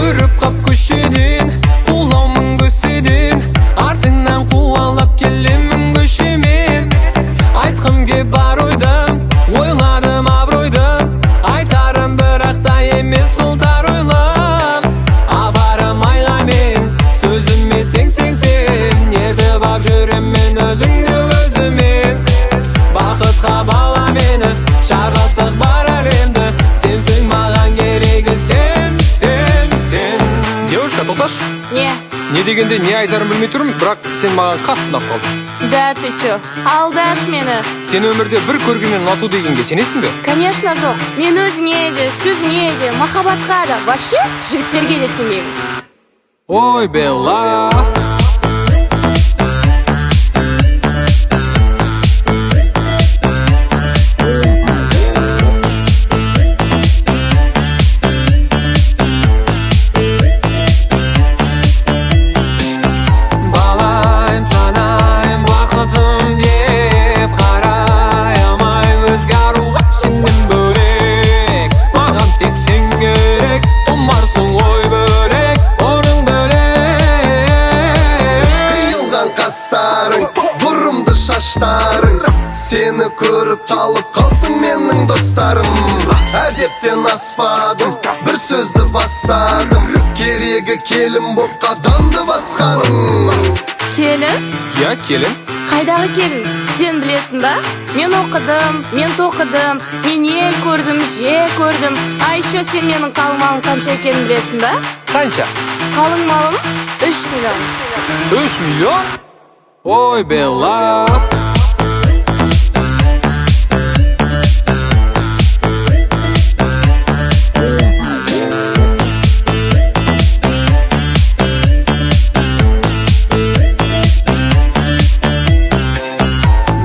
көріп қап көшеден, қулаумын көседен, артыңнан қуалап келемін көшемен. Айтқым кеп бар ойды, ойладым абыройды, айтарым бірақ та емес ол тар ойлам. Абарым айға мен, сөзіме сен, ертіп ап жүрем мен өзіңді өзімен. Бақытқа бала мені, шарласық бар әлемді, сенсің маған керегі, сен. Девушка, тоқташ. Не дегенде не айтарым білмей тұрмын, бірақ сен маған қатты ұнап қалдың. Да ты чё, алдаш мені. Сен өмірде бір көргеннен ұнату дегенге сенесің бе? Конечно жоқ, мен өзіңе де, сөзіңе де, махаббатқа да, вообще жігіттерге де сенбеймін. Ой, Белла. Бұрымды шаштарың, сені көріп талып қалсын менің достарым. Әдептен аспадым, бір сөзді бастадым, керегі келін боп қадамды басқаным. Келін? Я, келін. Қайдағы келін? Сен білесің ба? Мен оқыдым, мен тоқыдым, мен ел көрдім, же көрдім. А еще сен менің қалың малым қанша екенін білесің ба? Қанша? Қалың малым 3 миллион. 3 миллион? Ой, Белла.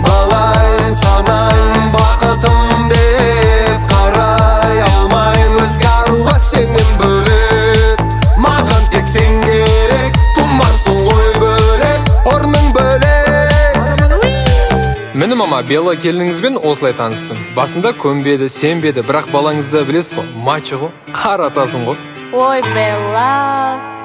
Балайын санайын бақытым деп, қарай алмайын өзге аруға сенен бөлек. Маған тек сен керек, тұмарсың ғой бөлек, орның бөлек. Міне мама, Белла келініңізбен осылай таныстым. Басында көнбеді, сенбеді, бірақ балаңызды білесіз ғой, мачо ғой, қаратасың ғой. Ой, Белла.